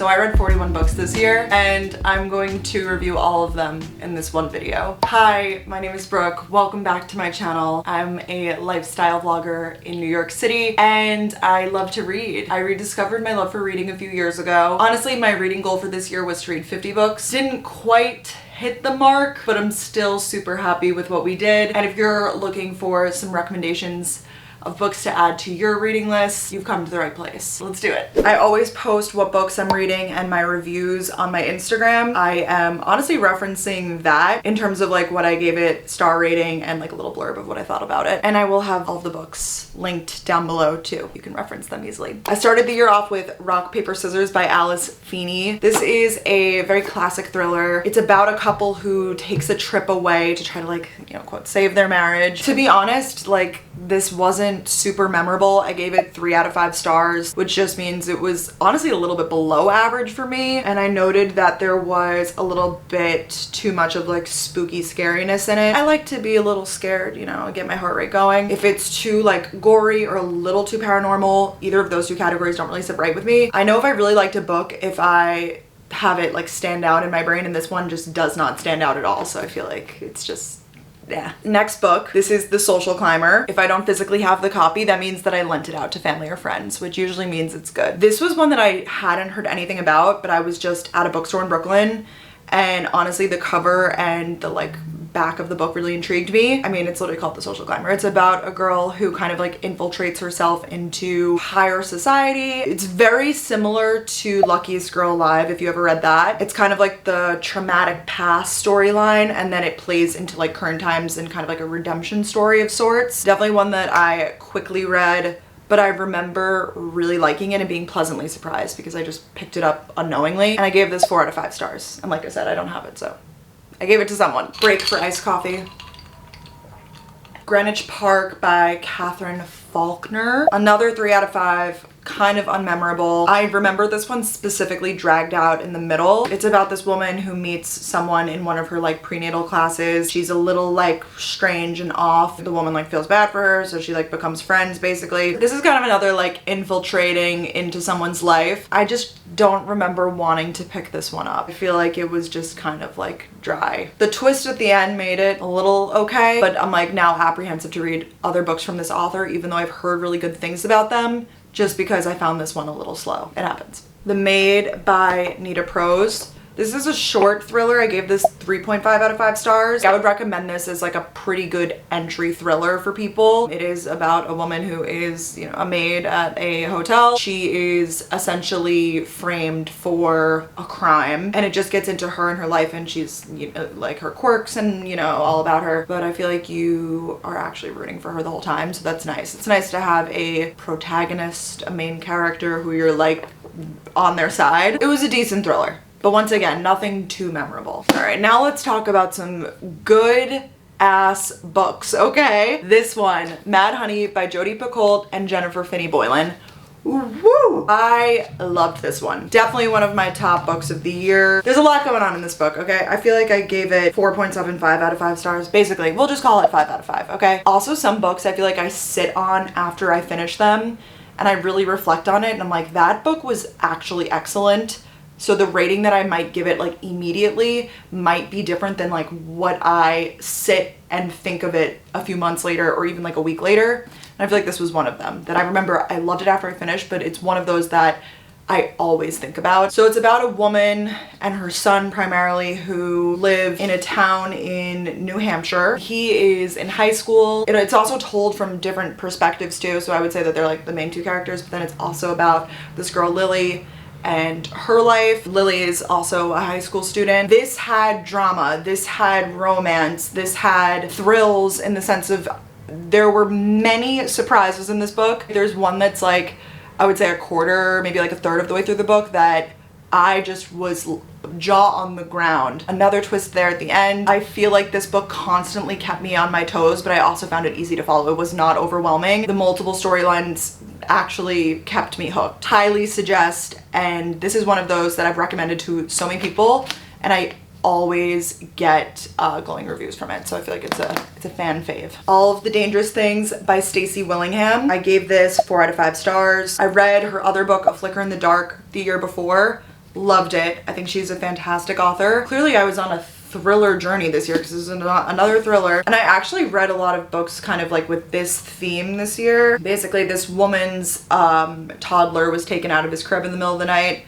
So I read 41 books this year, and I'm going to review all of them in this one video. Hi, my name is Brooke. Welcome back to my channel. I'm a lifestyle vlogger in New York City, and I love to read. I rediscovered my love for reading a few years ago. Honestly, my reading goal for this year was to read 50 books. Didn't quite hit the mark, but I'm still super happy with what we did. And if you're looking for some recommendations of books to add to your reading list, you've come to the right place. Let's do it. I always post what books I'm reading and my reviews on my Instagram. I am honestly referencing that in terms of like what I gave it star rating and like a little blurb of what I thought about it. And I will have all of the books linked down below too. You can reference them easily. I started the year off with Rock, Paper, Scissors by Alice Feeney. This is a very classic thriller. It's about a couple who takes a trip away to try to like, you know, quote, save their marriage. To be honest, like this wasn't super memorable. I gave it 3 out of 5 stars, which just means it was honestly a little bit below average for me. And I noted that there was a little bit too much of like spooky scariness in it. I like to be a little scared, you know, get my heart rate going. If it's too like gory or a little too paranormal, either of those two categories don't really sit right with me. I know if I really liked a book, if I have it like stand out in my brain, and this one just does not stand out at all. So I feel like it's just yeah. Next book, this is The Social Climber. If I don't physically have the copy, that means that I lent it out to family or friends, which usually means it's good. This was one that I hadn't heard anything about, but I was just at a bookstore in Brooklyn, and honestly the cover and the like back of the book really intrigued me. I mean, it's literally called The Social Climber. It's about a girl who kind of like infiltrates herself into higher society. It's very similar to Luckiest Girl Alive, if you ever read that. It's kind of like the traumatic past storyline, and then it plays into like current times and kind of like a redemption story of sorts. Definitely one that I quickly read, but I remember really liking it and being pleasantly surprised because I just picked it up unknowingly. And I gave this 4 out of 5 stars. And like I said, I don't have it, so I gave it to someone. Break for iced coffee. Greenwich Park by Catherine Faulkner. Another 3 out of 5. Kind of unmemorable. I remember this one specifically dragged out in the middle. It's about this woman who meets someone in one of her like prenatal classes. She's a little like strange and off. The woman like feels bad for her, so she like becomes friends basically. This is kind of another like infiltrating into someone's life. I just don't remember wanting to pick this one up. I feel like it was just kind of like dry. The twist at the end made it a little okay, but I'm like now apprehensive to read other books from this author, even though I've heard really good things about them, just because I found this one a little slow. It happens. The Maid by Nita Prose. This is a short thriller. I gave this 3.5 out of 5 stars. I would recommend this as like a pretty good entry thriller for people. It is about a woman who is, you know, a maid at a hotel. She is essentially framed for a crime, and it just gets into her and her life, and she's, you know, like her quirks and, you know, all about her. But I feel like you are actually rooting for her the whole time, so that's nice. It's nice to have a protagonist, a main character who you're like on their side. It was a decent thriller. But once again, nothing too memorable. All right, now let's talk about some good ass books, okay? This one, Mad Honey by Jodi Picoult and Jennifer Finney Boylan. Woo! I loved this one. Definitely one of my top books of the year. There's a lot going on in this book, okay? I feel like I gave it 4.75 out of 5 stars. Basically, we'll just call it 5 out of 5, okay? Also, some books I feel like I sit on after I finish them and I really reflect on it and I'm like, that book was actually excellent. So the rating that I might give it like immediately might be different than like what I sit and think of it a few months later or even like a week later. And I feel like this was one of them that I remember I loved it after I finished, but it's one of those that I always think about. So it's about a woman and her son primarily who live in a town in New Hampshire. He is in high school. It's also told from different perspectives too. So I would say that they're like the main 2 characters, but then it's also about this girl Lily and her life. Lily is also a high school student. This had drama, this had romance, this had thrills in the sense of there were many surprises in this book. There's one that's like, I would say a quarter, maybe like a third of the way through the book that I just was jaw on the ground. Another twist there at the end. I feel like this book constantly kept me on my toes, but I also found it easy to follow. It was not overwhelming. The multiple storylines actually kept me hooked. Highly suggest, and this is one of those that I've recommended to so many people, and I always get glowing reviews from it, so I feel like it's a fan fave. All of the Dangerous Things by Stacey Willingham. I gave this 4 out of 5 stars. I read her other book, A Flicker in the Dark, the year before. Loved it. I think she's a fantastic author. Clearly I was on a thriller journey this year because this is another thriller, and I actually read a lot of books kind of like with this theme this year. Basically this woman's toddler was taken out of his crib in the middle of the night,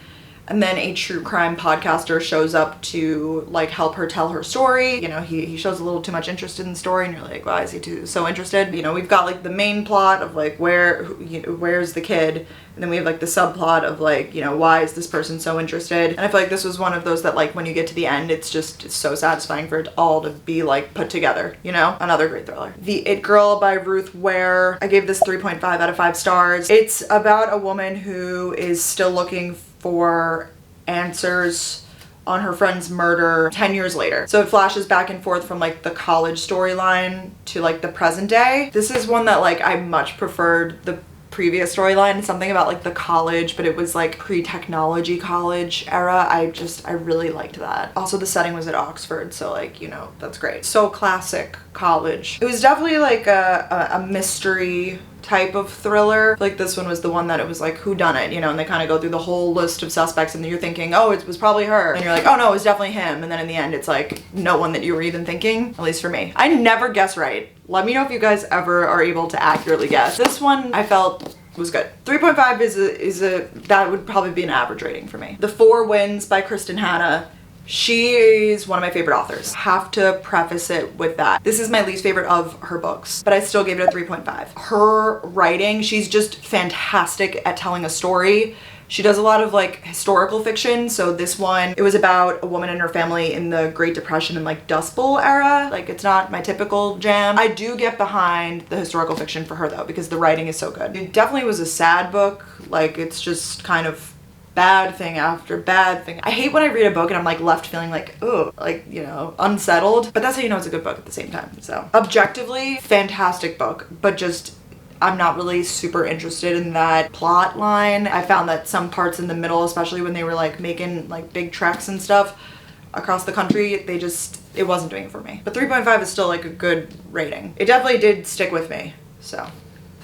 and then a true crime podcaster shows up to like help her tell her story. You know, he shows a little too much interest in the story, and you're like, why is he so interested? You know, we've got like the main plot of like where's the kid, and then we have like the subplot of like, you know, why is this person so interested? And I feel like this was one of those that like when you get to the end, it's so satisfying for it all to be like put together, you know? Another great thriller. The It Girl by Ruth Ware. I gave this 3.5 out of 5 stars. It's about a woman who is still looking for answers on her friend's murder 10 years later. So it flashes back and forth from like the college storyline to like the present day. This is one that like I much preferred the previous storyline, something about like the college, but it was like pre-technology college era. I really liked that. Also the setting was at Oxford, so like, you know, that's great. So classic college. It was definitely like a mystery type of thriller. Like this one was the one that it was like whodunit, you know, and they kind of go through the whole list of suspects, and you're thinking, oh, it was probably her, and you're like, oh no, it was definitely him, and then in the end it's like no one that you were even thinking, at least for me. I never guess right. Let me know if you guys ever are able to accurately guess. This one I felt was good. 3.5 is a that would probably be an average rating for me. The Four Winds by Kristen Hanna. She is one of my favorite authors. Have to preface it with that. This is my least favorite of her books, but I still gave it a 3.5. Her writing, she's just fantastic at telling a story. She does a lot of like historical fiction. So this one, it was about a woman and her family in the Great Depression and like Dust Bowl era. Like it's not my typical jam. I do get behind the historical fiction for her though, because the writing is so good. It definitely was a sad book. Like it's just kind of bad thing after bad thing. I hate when I read a book and I'm like left feeling like, oh, like, you know, unsettled, but that's how you know it's a good book at the same time. So objectively, fantastic book, but just I'm not really super interested in that plot line. I found that some parts in the middle, especially when they were like making like big treks and stuff across the country, it wasn't doing it for me. But 3.5 is still like a good rating. It definitely did stick with me, so.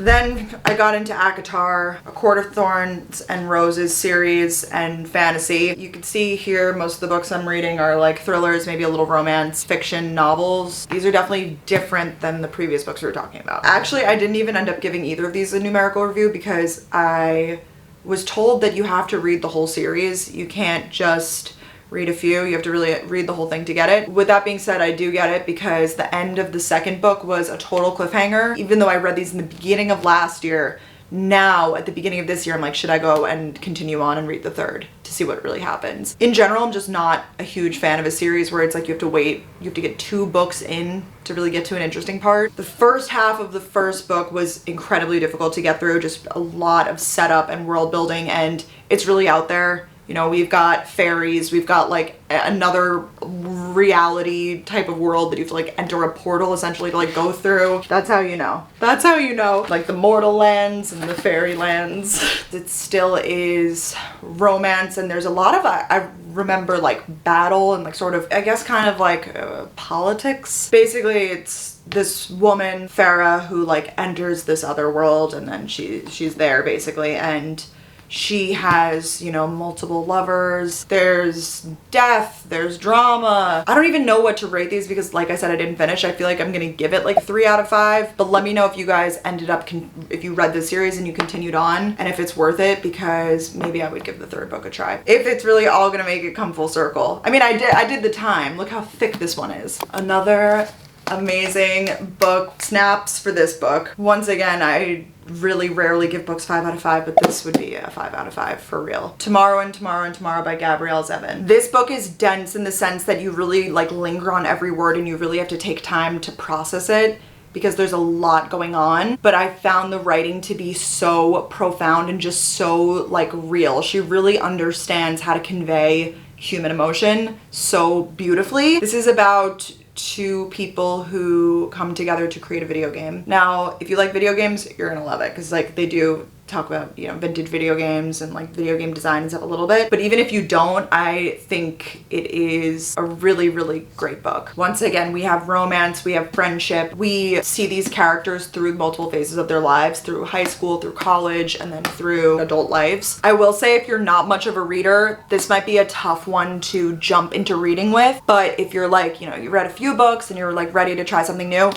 Then I got into ACOTAR, A Court of Thorns and Roses series and fantasy. You can see here most of the books I'm reading are like thrillers, maybe a little romance, fiction novels. These are definitely different than the previous books we were talking about. Actually, I didn't even end up giving either of these a numerical review because I was told that you have to read the whole series. You can't just read a few, you have to really read the whole thing to get it. With that being said, I do get it because the end of the second book was a total cliffhanger. Even though I read these in the beginning of last year, now at the beginning of this year, I'm like, should I go and continue on and read the third to see what really happens? In general, I'm just not a huge fan of a series where it's like you have to wait, you have to get 2 books in to really get to an interesting part. The first half of the first book was incredibly difficult to get through, just a lot of setup and world building, and it's really out there. You know, we've got fairies, we've got like another reality type of world that you have to like enter a portal essentially to like go through. That's how you know. That's how you know. Like the mortal lands and the fairy lands. It still is romance, and there's a lot of, I remember like battle and like sort of, I guess kind of like politics. Basically it's this woman, Farah, who like enters this other world, and then she's there basically, and she has, you know, multiple lovers, there's death, there's drama. I don't even know what to rate these because like I said, I didn't finish. I feel like I'm gonna give it like 3 out of 5, but let me know if you guys ended up, if you read this series and you continued on, and if it's worth it, because maybe I would give the third book a try. If it's really all gonna make it come full circle. I mean, I did the time. Look how thick this one is. Another amazing book. Snaps for this book. Once again, I really rarely give books 5 out of 5, but this would be a 5 out of 5 for real. Tomorrow and Tomorrow and Tomorrow by Gabrielle Zevin. This book is dense in the sense that you really like linger on every word and you really have to take time to process it because there's a lot going on, but I found the writing to be so profound and just so like real. She really understands how to convey human emotion so beautifully. This is about 2 people who come together to create a video game. Now, if you like video games, you're gonna love it because like they do talk about, you know, vintage video games and like video game design and stuff a little bit. But even if you don't, I think it is a really, really great book. Once again, we have romance, we have friendship. We see these characters through multiple phases of their lives, through high school, through college, and then through adult lives. I will say if you're not much of a reader, this might be a tough one to jump into reading with. But if you're like, you know, you read a few books and you're like ready to try something new,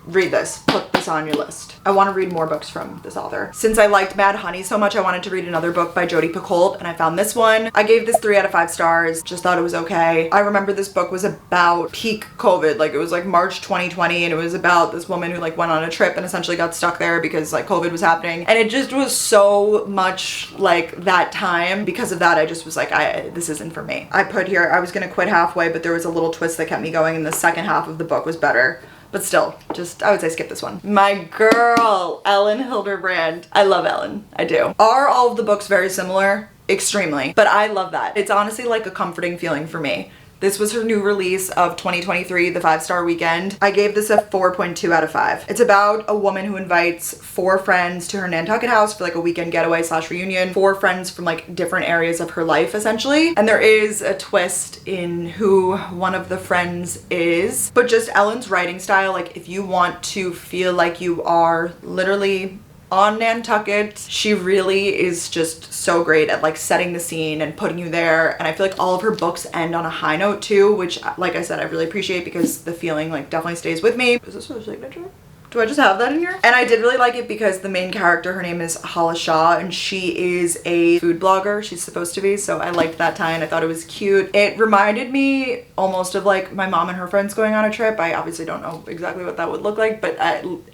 read this. Put this on your list. I want to read more books from this author. Since I liked Mad Honey so much, I wanted to read another book by Jodi Picoult, and I found this one. I gave this 3 out of 5 stars. Just thought it was okay. I remember this book was about peak COVID. Like, it was like March 2020, and it was about this woman who like went on a trip and essentially got stuck there because like COVID was happening. And it just was so much like that time. Because of that, I just was like, this isn't for me. I put here, I was gonna quit halfway, but there was a little twist that kept me going, and the second half of the book was better. But still, just, I would say skip this one. My girl, Ellen Hilderbrand. I love Ellen, I do. Are all of the books very similar? Extremely, but I love that. It's honestly like a comforting feeling for me. This was her new release of 2023, the 5-star weekend. I gave this a 4.2 out of 5. It's about a woman who invites 4 friends to her Nantucket house for like a weekend getaway / reunion. 4 friends from like different areas of her life, essentially. And there is a twist in who one of the friends is. But just Ellen's writing style, like if you want to feel like you are literally on Nantucket, she really is just so great at like setting the scene and putting you there. And I feel like all of her books end on a high note too, which like I said, I really appreciate because the feeling like definitely stays with me. Is this her signature? Do I just have that in here? And I did really like it because the main character, her name is Hala Shah, and she is a food blogger. She's supposed to be, so I liked that tie and I thought it was cute. It reminded me almost of like my mom and her friends going on a trip. I obviously don't know exactly what that would look like, but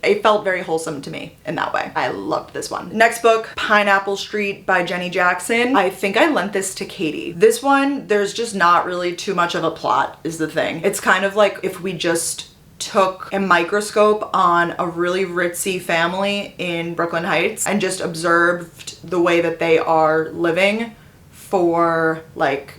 it felt very wholesome to me in that way. I loved this one. Next book, Pineapple Street by Jenny Jackson. I think I lent this to Katie. This one, there's just not really too much of a plot is the thing. It's kind of like if we just took a microscope on a really ritzy family in Brooklyn Heights and just observed the way that they are living for like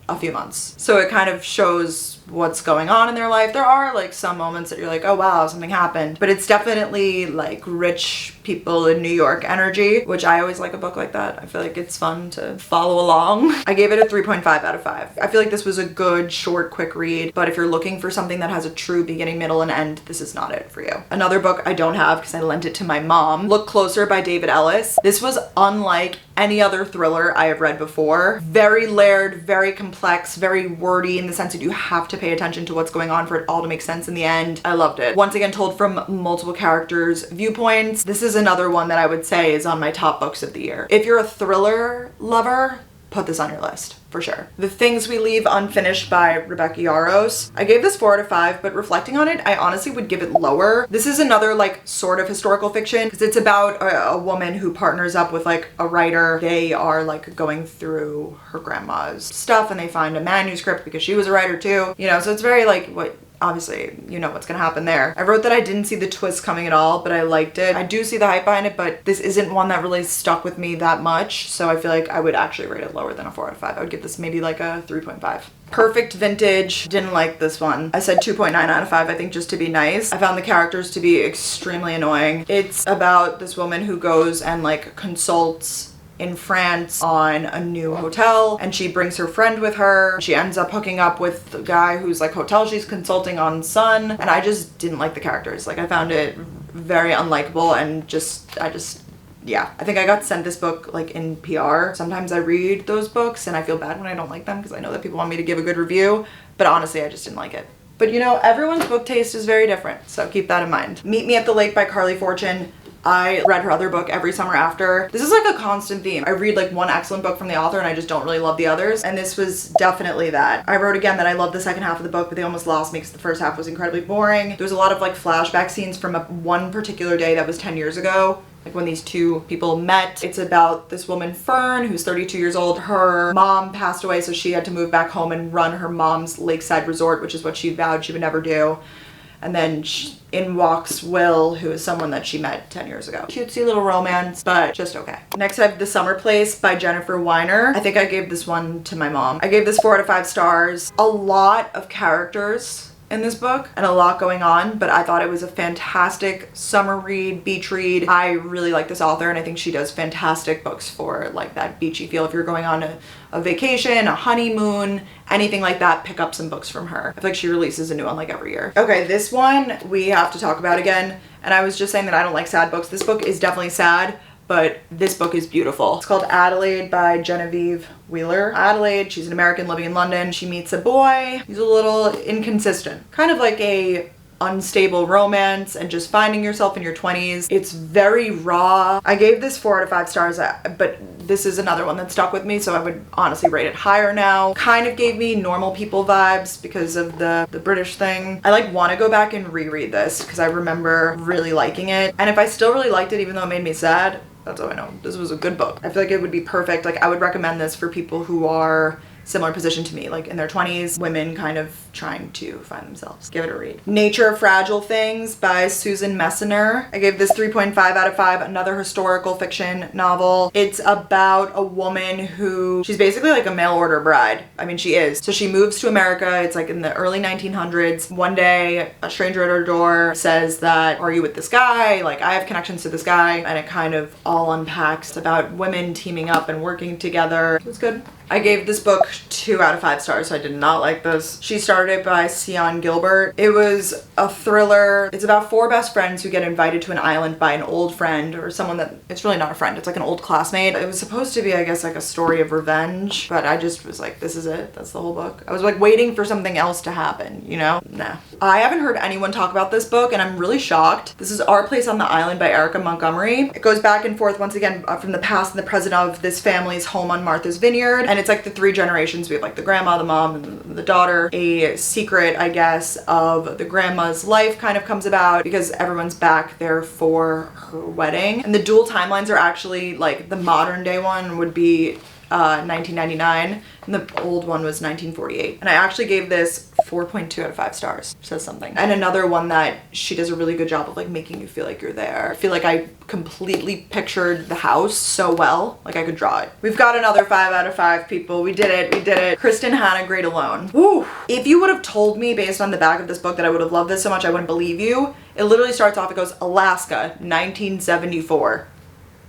a few months. So it kind of shows what's going on in their life. There are like some moments that you're like, oh wow, something happened, but it's definitely like rich people in New York energy, which I always like a book like that. I feel like it's fun to follow along. I gave it a 3.5 out of 5. I feel like this was a good, short, quick read, but if you're looking for something that has a true beginning, middle, and end, this is not it for you. Another book I don't have because I lent it to my mom, Look Closer by David Ellis. This was unlike any other thriller I have read before. Very layered, very complex, very wordy in the sense that you have to pay attention to what's going on for it all to make sense in the end. I loved it. Once again, told from multiple characters' viewpoints. This is another one that I would say is on my top books of the year. If you're a thriller lover, put this on your list for sure. The Things We Leave Unfinished by Rebecca Yarros. I gave this 4 out of 5, but reflecting on it, I honestly would give it lower. This is another like sort of historical fiction because it's about a woman who partners up with like a writer. They are like going through her grandma's stuff and they find a manuscript because she was a writer too, you know, so it's very like what obviously you know what's gonna happen there. I wrote that I didn't see the twist coming at all, but I liked it. I do see the hype behind it, but this isn't one that really stuck with me that much, so I feel like I would actually rate it lower than a 4 out of 5. I would give this maybe like a 3.5. Perfect Vintage. Didn't like this one. I said 2.9 out of 5, I think, just to be nice. I found the characters to be extremely annoying. It's about this woman who goes and like consults in France on a new hotel, and she brings her friend with her. She ends up hooking up with the guy whose like hotel she's consulting on son, and I just didn't like the characters. Like I found it very unlikable and yeah. I think I got sent this book like in PR. Sometimes I read those books and I feel bad when I don't like them because I know that people want me to give a good review, but honestly I just didn't like it. But you know, everyone's book taste is very different, so keep that in mind. Meet Me at the Lake by Carly Fortune. I read her other book every summer after. This is like a constant theme. I read like one excellent book from the author and I just don't really love the others, and this was definitely that. I wrote again that I loved the second half of the book, but they almost lost me because the first half was incredibly boring. There was a lot of like flashback scenes from one particular day that was 10 years ago, like when these two people met. It's about this woman, Fern, who's 32 years old. Her mom passed away, so she had to move back home and run her mom's lakeside resort, which is what she vowed she would never do. And then in walks Will, who is someone that she met 10 years ago. Cutesy little romance, but just okay. Next I have The Summer Place by Jennifer Weiner. I think I gave this one to my mom. I gave this 4 out of 5 stars. A lot of characters in this book and a lot going on, but I thought it was a fantastic summer read, beach read. I really like this author, and I think she does fantastic books for like that beachy feel. If you're going on a vacation, a honeymoon, anything like that, pick up some books from her. I feel like she releases a new one like every year. Okay, this one we have to talk about again, and I was just saying that I don't like sad books. This book is definitely sad, but this book is beautiful. It's called Adelaide by Genevieve Wheeler. Adelaide, she's an American living in London. She meets a boy. He's a little inconsistent. Kind of like a unstable romance and just finding yourself in your 20s. It's very raw. I gave this 4 out of 5 stars, but this is another one that stuck with me, so I would honestly rate it higher now. Kind of gave me Normal People vibes because of the British thing. I like want to go back and reread this because I remember really liking it. And if I still really liked it, even though it made me sad, that's how I know this was a good book. I feel like it would be perfect. Like, I would recommend this for people who are similar position to me, like in their 20s, women kind of trying to find themselves. Give it a read. Nature of Fragile Things by Susan Messner. I gave this 3.5 out of 5, another historical fiction novel. It's about a woman who, she's basically like a mail order bride. I mean, she is. So she moves to America. It's like in the early 1900s. One day, a stranger at her door says that, are you with this guy? Like, I have connections to this guy. And it kind of all unpacks about women teaming up and working together. It was good. I gave this book 2 out of 5 stars, so I did not like this. She started it by Sion Gilbert. It was a thriller. It's about 4 best friends who get invited to an island by an old friend or someone that, it's really not a friend, it's like an old classmate. It was supposed to be, I guess, like a story of revenge, but I just was like, this is it. That's the whole book. I was like waiting for something else to happen, you know? Nah. I haven't heard anyone talk about this book, and I'm really shocked. This is Our Place on the Island by Erica Montgomery. It goes back and forth once again from the past and the present of this family's home on Martha's Vineyard, and it's like the 3 generations. We have like the grandma, the mom, and the daughter. A secret, I guess, of the grandma's life kind of comes about because everyone's back there for her wedding. And the dual timelines are actually like the modern day one would be 1999 and the old one was 1948. And I actually gave this 4.2 out of 5 stars. Says something. And another one that she does a really good job of like making you feel like you're there. I feel like I completely pictured the house so well, like I could draw it. We've got another 5 out of 5, people. We did it. We did it. Kristen Hanna, Great Alone. Woo! If you would have told me based on the back of this book that I would have loved this so much, I wouldn't believe you. It literally starts off, it goes Alaska, 1974.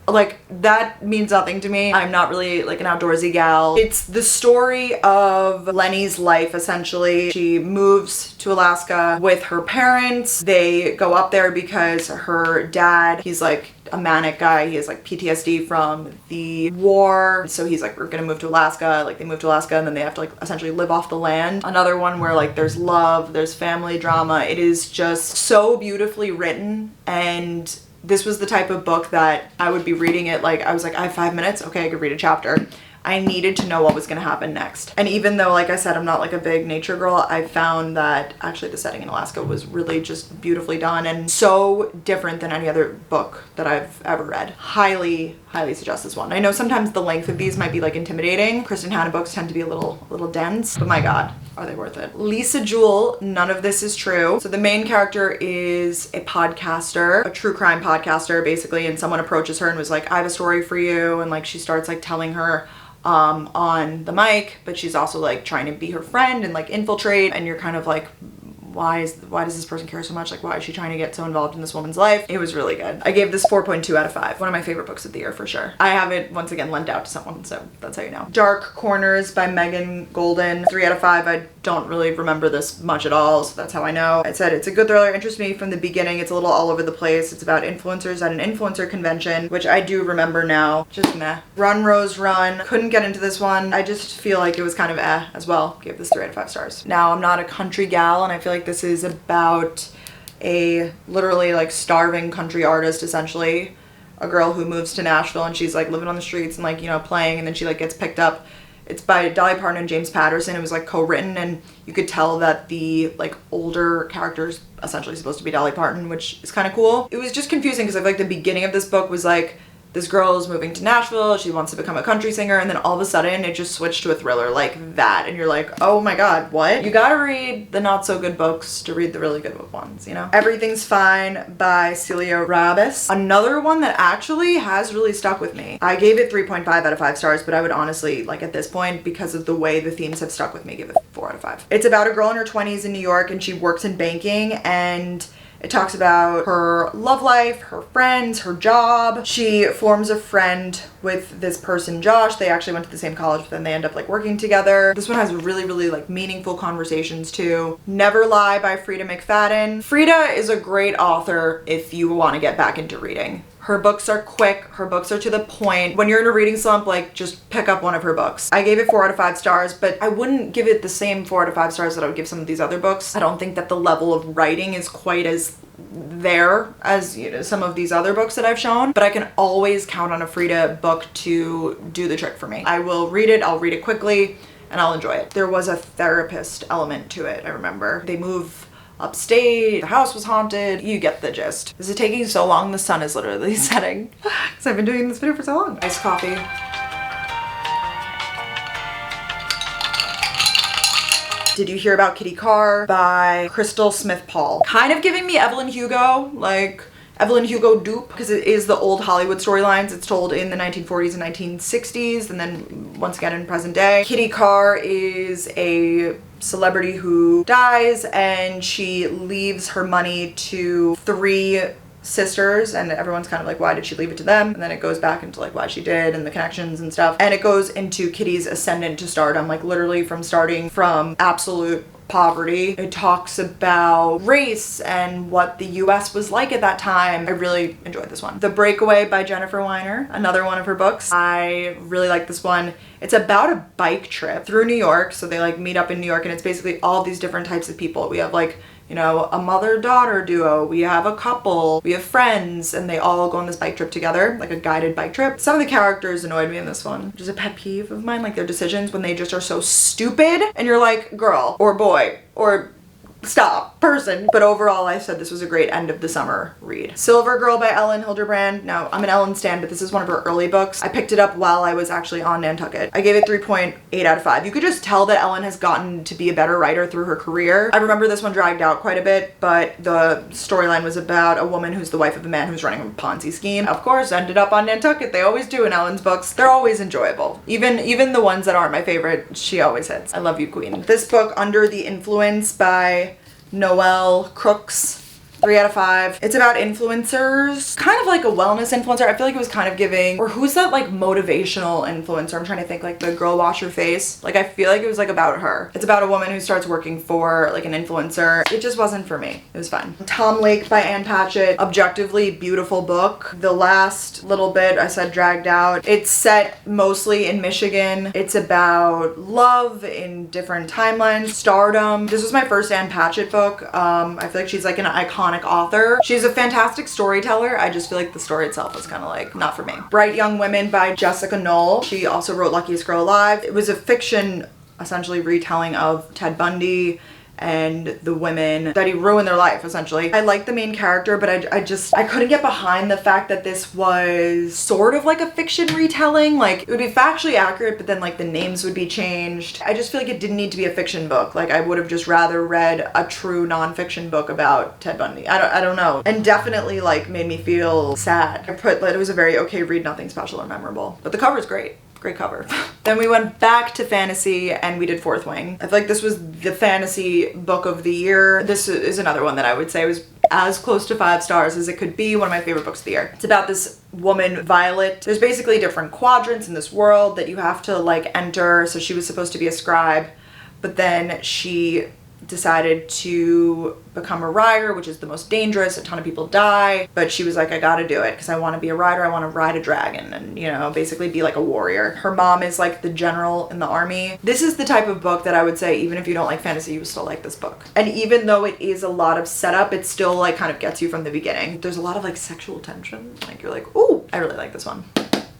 Like, that means nothing to me. I'm not really like an outdoorsy gal. It's the story of Lenny's life, essentially. She moves to Alaska with her parents. They go up there because her dad, he's like a manic guy. He has like PTSD from the war. So he's like, we're gonna move to Alaska. Like, they move to Alaska and then they have to like essentially live off the land. Another one where like there's love, there's family drama. It is just so beautifully written, and this was the type of book that I would be reading it like, I was like, I have 5 minutes, okay, I could read a chapter. I needed to know what was gonna happen next. And even though, like I said, I'm not like a big nature girl, I found that actually the setting in Alaska was really just beautifully done and so different than any other book that I've ever read. Highly, highly suggest this one. I know sometimes the length of these might be like intimidating. Kristen Hanna books tend to be a little dense, but my God, are they worth it. Lisa Jewell, None of This Is True. So the main character is a podcaster, a true crime podcaster basically, and someone approaches her and was like, I have a story for you, and like she starts like telling her on the mic, but she's also like trying to be her friend and like infiltrate, and you're kind of like, why does this person care so much? Like, why is she trying to get so involved in this woman's life? It was really good. I gave this 4.2 out of 5. One of my favorite books of the year for sure. I have it once again lent out to someone, so that's how you know. Dark Corners by Megan Golden. 3 out of 5. I don't really remember this much at all, so that's how I know. I said it's a good thriller. Interests me from the beginning. It's a little all over the place. It's about influencers at an influencer convention, which I do remember now. Just meh. Run Rose Run. Couldn't get into this one. I just feel like it was kind of as well. Gave this 3 out of 5 stars. Now, I'm not a country gal, and I feel like this is about a literally like starving country artist, essentially. A girl who moves to Nashville and she's like living on the streets and like, you know, playing, and then she like gets picked up. It's by Dolly Parton and James Patterson. It was like co-written, and you could tell that the like older characters essentially supposed to be Dolly Parton, which is kind of cool. It was just confusing because I feel like the beginning of this book was like this girl is moving to Nashville, she wants to become a country singer, and then all of a sudden it just switched to a thriller like that, and you're like, oh my god, what? You gotta read the not so good books to read the really good ones, you know? Everything's Fine by Celia Rabis. Another one that actually has really stuck with me. I gave it 3.5 out of 5 stars, but I would honestly, like at this point, because of the way the themes have stuck with me, give it 4 out of 5. It's about a girl in her 20s in New York, and she works in banking, and it talks about her love life, her friends, her job. She forms a friend with this person, Josh. They actually went to the same college, but then they end up like working together. This one has really, really like meaningful conversations too. Never Lie by Frida McFadden. Frida is a great author if you want to get back into reading. Her books are quick, her books are to the point. When you're in a reading slump, like just pick up one of her books. I gave it 4 out of 5 stars, but I wouldn't give it the same 4 out of 5 stars that I would give some of these other books. I don't think that the level of writing is quite as there as, you know, some of these other books that I've shown, but I can always count on a Frida book to do the trick for me. I will read it, I'll read it quickly, and I'll enjoy it. There was a therapist element to it, I remember. They move upstate, the house was haunted, you get the gist. This is taking so long, the sun is literally setting because I've been doing this video for so long. Iced coffee. Did You Hear About Kitty Carr by Crystal Smith Paul. Kind of giving me Evelyn Hugo, like Evelyn Hugo dupe, because it is the old Hollywood storylines. It's told in the 1940s and 1960s, and then once again in present day. Kitty Carr is a celebrity who dies, and she leaves her money to 3 sisters, and everyone's kind of like, why did she leave it to them? And then it goes back into like why she did and the connections and stuff, and it goes into Kitty's ascendant to stardom, like literally from starting from absolute poverty. It talks about race and what the US was like at that time. I really enjoyed this one. The Breakaway by Jennifer Weiner, another one of her books. I really like this one. It's about a bike trip through New York. So they like meet up in New York, and it's basically all these different types of people. We have like, you know, a mother-daughter duo, we have a couple, we have friends, and they all go on this bike trip together, like a guided bike trip. Some of the characters annoyed me in this one, which is a pet peeve of mine, like their decisions when they just are so stupid, and you're like, girl, or boy, or stop, person. But overall, I said this was a great end of the summer read. Silver Girl by Ellen Hilderbrand. Now, I'm an Ellen stan, but this is one of her early books. I picked it up while I was actually on Nantucket. I gave it 3.8 out of 5. You could just tell that Ellen has gotten to be a better writer through her career. I remember this one dragged out quite a bit, but the storyline was about a woman who's the wife of a man who's running a Ponzi scheme. Of course, ended up on Nantucket. They always do in Ellen's books. They're always enjoyable. Even the ones that aren't my favorite, she always hits. I love you, queen. This book, Under the Influence by Noelle Crooks. 3 out of 5. It's about influencers, kind of like a wellness influencer. I feel like it was kind of giving, or who's that like motivational influencer? I'm trying to think, like the girl wash your face. Like I feel like it was like about her. It's about a woman who starts working for like an influencer. It just wasn't for me. It was fun. Tom Lake by Ann Patchett. Objectively beautiful book. The last little bit I said dragged out. It's set mostly in Michigan. It's about love in different timelines, stardom. This was my first Ann Patchett book. I feel like she's like an iconic author. She's a fantastic storyteller. I just feel like the story itself was kind of like not for me. Bright Young Women by Jessica Null. She also wrote Luckiest Girl Alive. It was a fiction, essentially retelling of Ted Bundy and the women that he ruined their life, essentially. I like the main character, but I couldn't get behind the fact that this was sort of like a fiction retelling. Like it would be factually accurate, but then like the names would be changed. I just feel like it didn't need to be a fiction book. Like I would have just rather read a true nonfiction book about Ted Bundy. I don't know. And definitely like made me feel sad. I put that it was a very okay read, nothing special or memorable, but the cover is great. Great cover. Then we went back to fantasy and we did Fourth Wing. I feel like this was the fantasy book of the year. This is another one that I would say was as close to 5 stars as it could be. One of my favorite books of the year. It's about this woman, Violet. There's basically different quadrants in this world that you have to like enter. So she was supposed to be a scribe, but then she decided to become a rider, which is the most dangerous. A ton of people die, but she was like, I gotta do it because I want to be a rider. I want to ride a dragon and, you know, basically be like a warrior. Her mom is like the general in the army. This is the type of book that I would say, even if you don't like fantasy, you still like this book. And even though it is a lot of setup, it still like kind of gets you from the beginning. There's a lot of like sexual tension. Like you're like, ooh, I really like this one.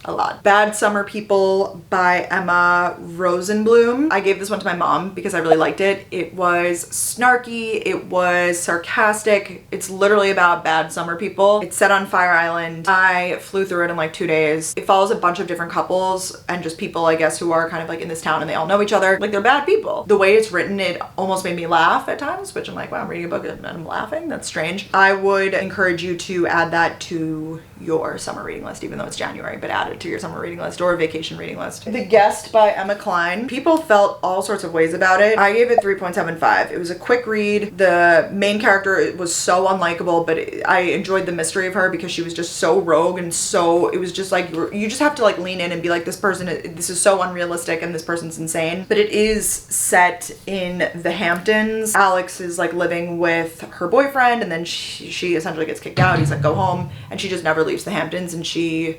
a lot. Bad Summer People by Emma Rosenblum. I gave this one to my mom because I really liked it. It was snarky, it was sarcastic. It's literally about bad summer people. It's set on Fire Island. I flew through it in like 2 days. It follows a bunch of different couples and just people, I guess, who are kind of like in this town and they all know each other. Like, they're bad people. The way it's written, it almost made me laugh at times, which I'm like, wow, I'm reading a book and I'm laughing. That's strange. I would encourage you to add that to your summer reading list, even though it's January, but add it to your summer reading list or vacation reading list. The Guest by Emma Cline. People felt all sorts of ways about it. I gave it 3.75. It was a quick read. The main character was so unlikable, but I enjoyed the mystery of her because she was just so rogue and so, it was just like, you just have to like lean in and be like, this person, this is so unrealistic and this person's insane. But it is set in the Hamptons. Alex is like living with her boyfriend and then she essentially gets kicked out. He's like, go home, and she just never leaves the Hamptons and she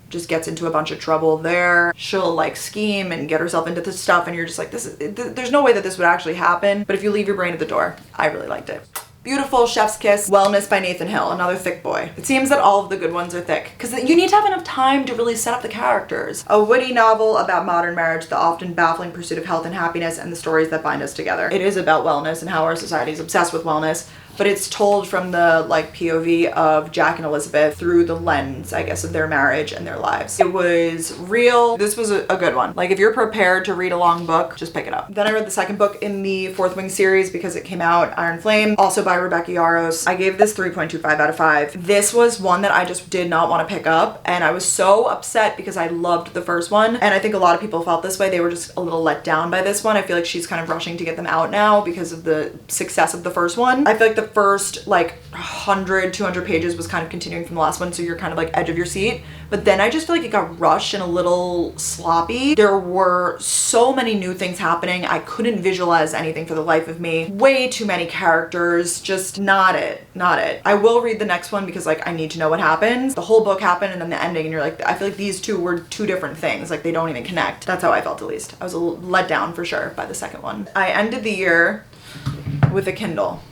just gets into a bunch of trouble there. She'll like scheme and get herself into this stuff and you're just like, there's no way that this would actually happen. But if you leave your brain at the door, I really liked it. Beautiful Chef's Kiss, Wellness by Nathan Hill, another thick boy. It seems that all of the good ones are thick because you need to have enough time to really set up the characters. A witty novel about modern marriage, the often baffling pursuit of health and happiness, and the stories that bind us together. It is about wellness and how our society is obsessed with wellness, but it's told from the like POV of Jack and Elizabeth through the lens, I guess, of their marriage and their lives. It was real. This was a good one. Like, if you're prepared to read a long book, just pick it up. Then I read the second book in the Fourth Wing series because it came out, Iron Flame, also by Rebecca Yarros. I gave this 3.25 out of 5. This was one that I just did not want to pick up, and I was so upset because I loved the first one, and I think a lot of people felt this way. They were just a little let down by this one. I feel like she's kind of rushing to get them out now because of the success of the first one. I feel like the first like 100, 200 pages was kind of continuing from the last one, so you're kind of like edge of your seat. But then I just feel like it got rushed and a little sloppy. There were so many new things happening. I couldn't visualize anything for the life of me. Way too many characters. Just not it. Not it. I will read the next one because like I need to know what happens. The whole book happened and then the ending and you're like, I feel like these two were two different things. Like, they don't even connect. That's how I felt, at least. I was a little let down for sure by the second one. I ended the year with a Kindle.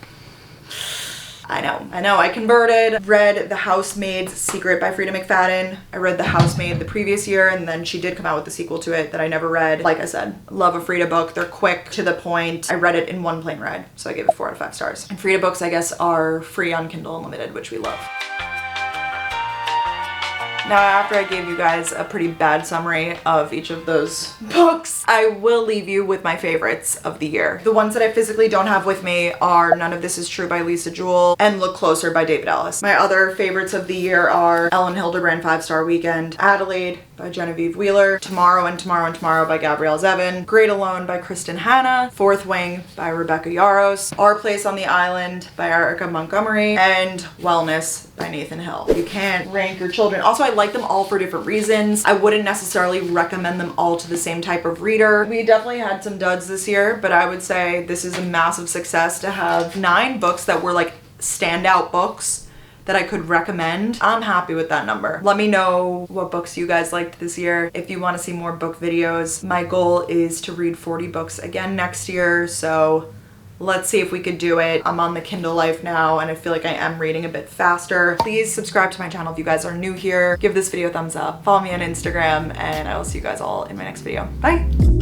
I know, I converted, read The Housemaid's Secret by Frida McFadden. I read The Housemaid the previous year, and then she did come out with the sequel to it that I never read. Like I said, love a Frida book. They're quick, to the point. I read it in one plane ride, so I gave it 4 out of 5 stars. And Frida books, I guess, are free on Kindle Unlimited, which we love. Now, after I gave you guys a pretty bad summary of each of those books, I will leave you with my favorites of the year. The ones that I physically don't have with me are None of This Is True by Lisa Jewell and Look Closer by David Ellis. My other favorites of the year are Ellen Hildebrand 5-Star Weekend, Adelaide by Genevieve Wheeler, Tomorrow and Tomorrow and Tomorrow by Gabrielle Zevin, Great Alone by Kristen Hanna, Fourth Wing by Rebecca Yarros, Our Place on the Island by Erica Montgomery, and Wellness by Nathan Hill. You can't rank your children. Also, I like them all for different reasons. I wouldn't necessarily recommend them all to the same type of reader. We definitely had some duds this year, but I would say this is a massive success to have 9 books that were like standout books that I could recommend. I'm happy with that number. Let me know what books you guys liked this year. If you want to see more book videos, my goal is to read 40 books again next year, so let's see if we could do it. I'm on the Kindle Life now and I feel like I am reading a bit faster. Please subscribe to my channel if you guys are new here. Give this video a thumbs up. Follow me on Instagram and I will see you guys all in my next video. Bye!